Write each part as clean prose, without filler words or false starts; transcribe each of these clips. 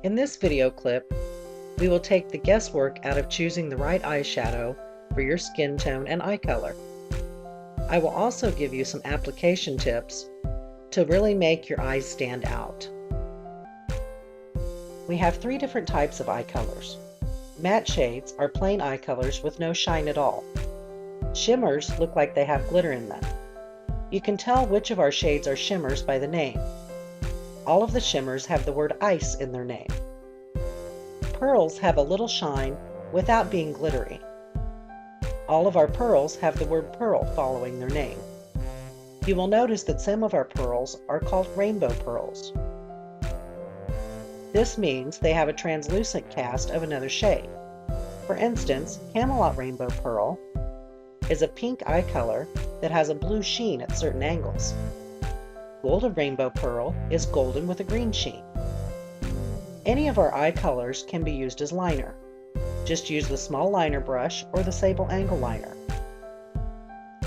In this video clip, we will take the guesswork out of choosing the right eyeshadow for your skin tone and eye color. I will also give you some application tips to really make your eyes stand out. We have 3 different types of eye colors. Matte shades are plain eye colors with no shine at all. Shimmers look like they have glitter in them. You can tell which of our shades are shimmers by the name. All of the shimmers have the word ice in their name. Pearls have a little shine without being glittery. All of our pearls have the word pearl following their name. You will notice that some of our pearls are called rainbow pearls. This means they have a translucent cast of another shade. For instance, Camelot Rainbow Pearl is a pink eye color that has a blue sheen at certain angles. Golden Rainbow Pearl is golden with a green sheen. Any of our eye colors can be used as liner. Just use the small liner brush or the sable angle liner.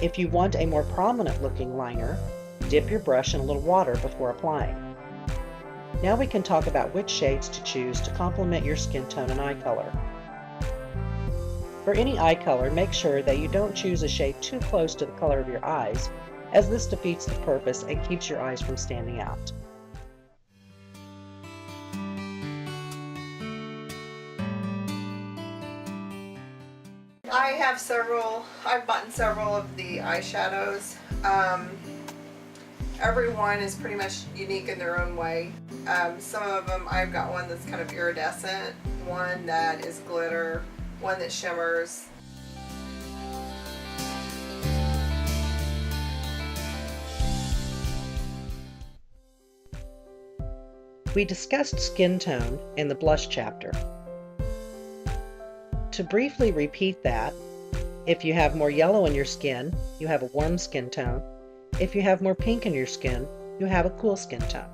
If you want a more prominent looking liner, dip your brush in a little water before applying. Now we can talk about which shades to choose to complement your skin tone and eye color. For any eye color, make sure that you don't choose a shade too close to the color of your eyes, as this defeats the purpose and keeps your eyes from standing out. I've bought several of the eyeshadows. Everyone is pretty much unique in their own way. Some of them, I've got one that's kind of iridescent, one that is glitter, one that shimmers. We discussed skin tone in the blush chapter. To briefly repeat that, if you have more yellow in your skin, you have a warm skin tone. If you have more pink in your skin, you have a cool skin tone.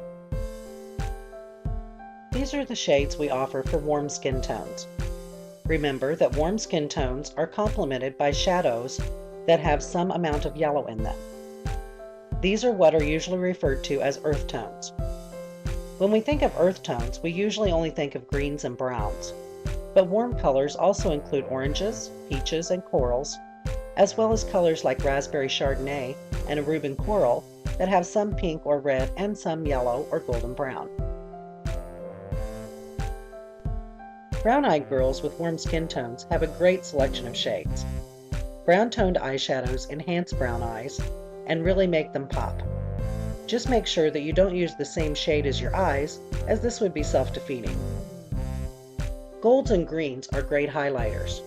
These are the shades we offer for warm skin tones. Remember that warm skin tones are complemented by shadows that have some amount of yellow in them. These are what are usually referred to as earth tones. When we think of earth tones, we usually only think of greens and browns. But warm colors also include oranges, peaches, and corals, as well as colors like raspberry chardonnay and a Rubin coral that have some pink or red and some yellow or golden brown. Brown-eyed girls with warm skin tones have a great selection of shades. Brown-toned eyeshadows enhance brown eyes and really make them pop. Just make sure that you don't use the same shade as your eyes, as this would be self-defeating. Golds and greens are great highlighters.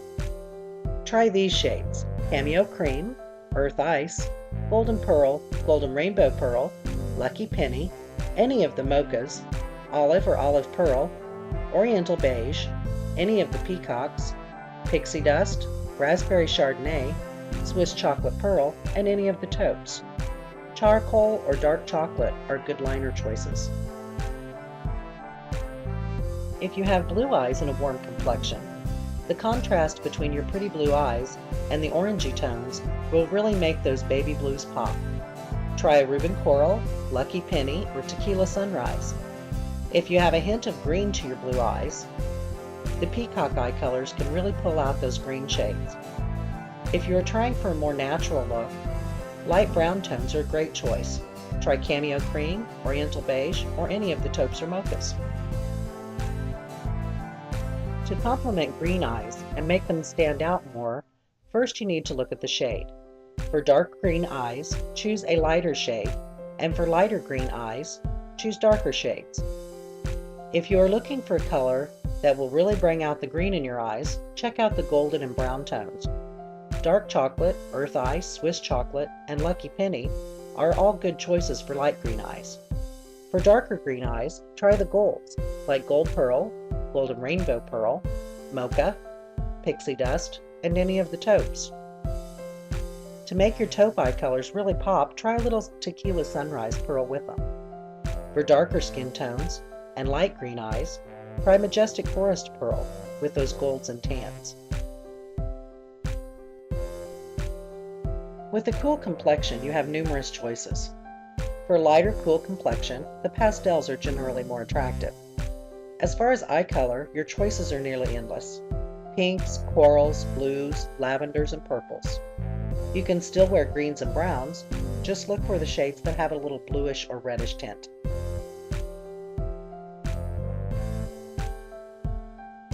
Try these shades: Cameo Cream, Earth Ice, Golden Pearl, Golden Rainbow Pearl, Lucky Penny, any of the mochas, Olive or Olive Pearl, Oriental Beige, any of the peacocks, Pixie Dust, Raspberry Chardonnay, Swiss Chocolate Pearl, and any of the taupes. Charcoal or dark chocolate are good liner choices. If you have blue eyes and a warm complexion, the contrast between your pretty blue eyes and the orangey tones will really make those baby blues pop. Try a Rubin Coral, Lucky Penny, or Tequila Sunrise. If you have a hint of green to your blue eyes, the peacock eye colors can really pull out those green shades. If you are trying for a more natural look, light brown tones are a great choice. Try Cameo Cream, Oriental Beige, or any of the taupes or mochas. To complement green eyes and make them stand out more, first you need to look at the shade. For dark green eyes, choose a lighter shade, and for lighter green eyes, choose darker shades. If you are looking for a color that will really bring out the green in your eyes, check out the golden and brown tones. Dark chocolate, earth ice, Swiss chocolate, and Lucky Penny are all good choices for light green eyes. For darker green eyes, try the golds, like Gold Pearl, Golden Rainbow Pearl, Mocha, Pixie Dust, and any of the taupes. To make your taupe eye colors really pop, try a little Tequila Sunrise Pearl with them. For darker skin tones and light green eyes, try Majestic Forest Pearl with those golds and tans. With a cool complexion, you have numerous choices. For a lighter, cool complexion, the pastels are generally more attractive. As far as eye color, your choices are nearly endless. Pinks, corals, blues, lavenders, and purples. You can still wear greens and browns, just look for the shades that have a little bluish or reddish tint.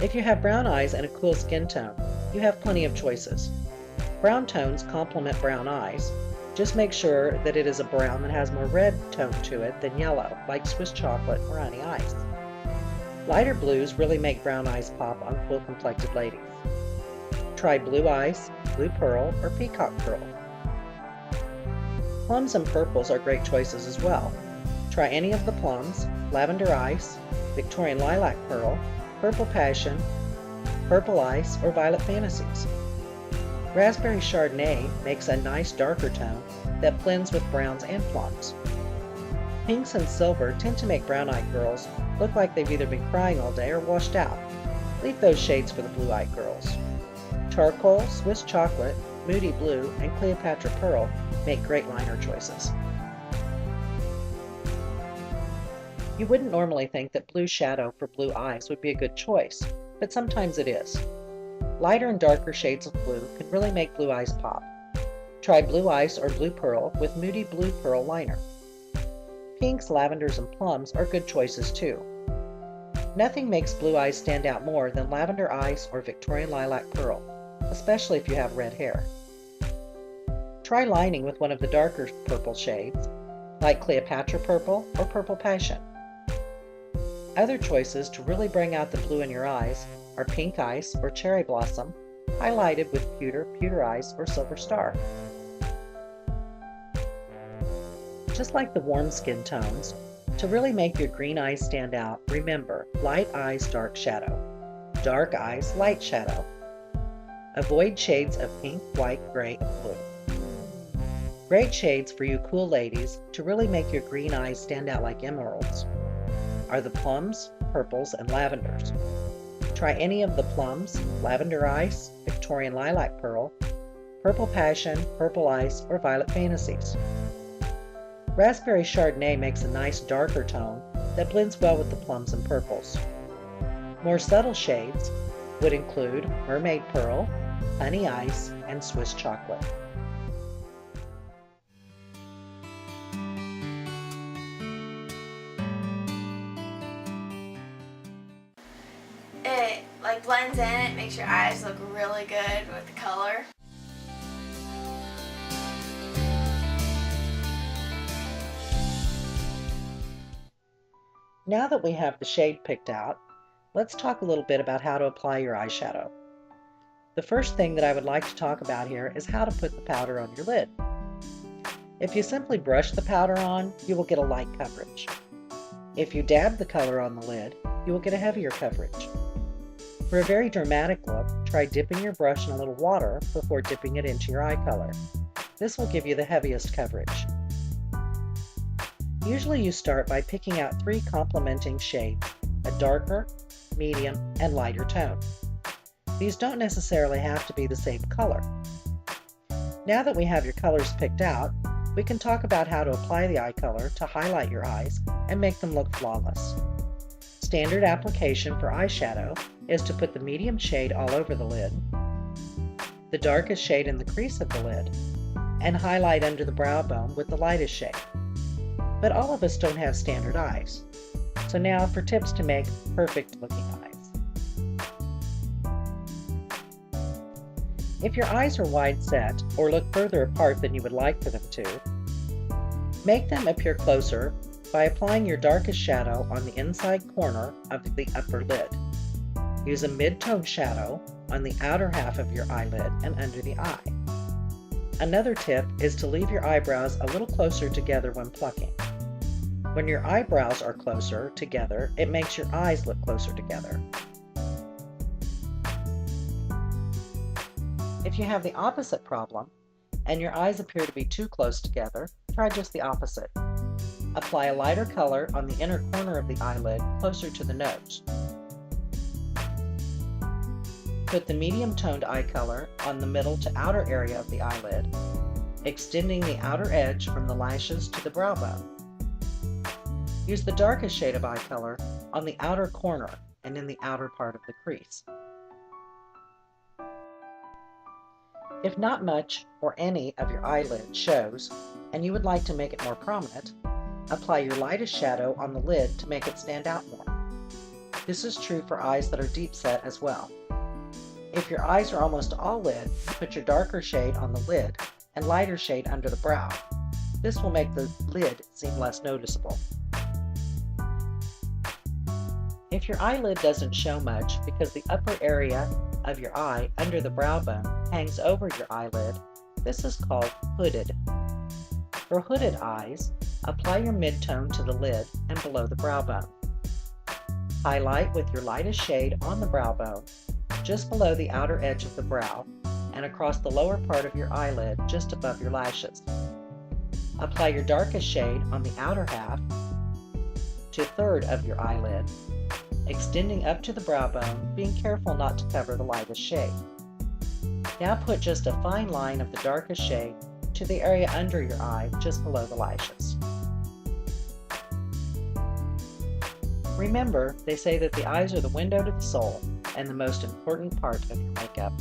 If you have brown eyes and a cool skin tone, you have plenty of choices. Brown tones complement brown eyes. Just make sure that it is a brown that has more red tone to it than yellow, like Swiss chocolate or honey ice. Lighter blues really make brown eyes pop on full-complected ladies. Try blue ice, blue pearl, or peacock pearl. Plums and purples are great choices as well. Try any of the plums, lavender ice, Victorian lilac pearl, purple passion, purple ice, or violet fantasies. Raspberry Chardonnay makes a nice darker tone that blends with browns and plums. Pinks and silver tend to make brown-eyed girls look like they've either been crying all day or washed out. Leave those shades for the blue-eyed girls. Charcoal, Swiss chocolate, Moody blue, and Cleopatra pearl make great liner choices. You wouldn't normally think that blue shadow for blue eyes would be a good choice, but sometimes it is. Lighter and darker shades of blue can really make blue eyes pop. Try blue ice or blue pearl with Moody blue pearl liner. Pinks, lavenders, and plums are good choices too. Nothing makes blue eyes stand out more than lavender ice or Victorian lilac pearl, especially if you have red hair. Try lining with one of the darker purple shades, like Cleopatra purple or purple passion. Other choices to really bring out the blue in your eyes are pink ice or cherry blossom, highlighted with pewter ice, or silver star. Just like the warm skin tones, to really make your green eyes stand out, remember light eyes, dark shadow. Dark eyes, light shadow. Avoid shades of pink, white, gray, and blue. Great shades for you cool ladies to really make your green eyes stand out like emeralds are the plums, purples, and lavenders. Try any of the plums, lavender ice, Victorian lilac pearl, purple passion, purple ice, or violet fantasies. Raspberry Chardonnay makes a nice darker tone that blends well with the plums and purples. More subtle shades would include mermaid pearl, honey ice, and Swiss chocolate. It blends in, it makes your eyes look really good with the color. Now that we have the shade picked out, let's talk a little bit about how to apply your eyeshadow. The first thing that I would like to talk about here is how to put the powder on your lid. If you simply brush the powder on, you will get a light coverage. If you dab the color on the lid, you will get a heavier coverage. For a very dramatic look, try dipping your brush in a little water before dipping it into your eye color. This will give you the heaviest coverage. Usually you start by picking out 3 complementing shades, a darker, medium, and lighter tone. These don't necessarily have to be the same color. Now that we have your colors picked out, we can talk about how to apply the eye color to highlight your eyes and make them look flawless. Standard application for eyeshadow is to put the medium shade all over the lid, the darkest shade in the crease of the lid, and highlight under the brow bone with the lightest shade. But all of us don't have standard eyes. So now for tips to make perfect looking eyes. If your eyes are wide set or look further apart than you would like for them to, make them appear closer by applying your darkest shadow on the inside corner of the upper lid. Use a mid-tone shadow on the outer half of your eyelid and under the eye. Another tip is to leave your eyebrows a little closer together when plucking. When your eyebrows are closer together, it makes your eyes look closer together. If you have the opposite problem, and your eyes appear to be too close together, try just the opposite. Apply a lighter color on the inner corner of the eyelid closer to the nose. Put the medium-toned eye color on the middle to outer area of the eyelid, extending the outer edge from the lashes to the brow bone. Use the darkest shade of eye color on the outer corner and in the outer part of the crease. If not much or any of your eyelid shows and you would like to make it more prominent, apply your lightest shadow on the lid to make it stand out more. This is true for eyes that are deep set as well. If your eyes are almost all lid, put your darker shade on the lid and lighter shade under the brow. This will make the lid seem less noticeable. If your eyelid doesn't show much because the upper area of your eye under the brow bone hangs over your eyelid, this is called hooded. For hooded eyes, apply your midtone to the lid and below the brow bone. Highlight with your lightest shade on the brow bone, just below the outer edge of the brow, and across the lower part of your eyelid just above your lashes. Apply your darkest shade on the outer half to a third of your eyelid, extending up to the brow bone, being careful not to cover the lightest shade. Now put just a fine line of the darkest shade to the area under your eye just below the lashes. Remember, they say that the eyes are the window to the soul and the most important part of your makeup.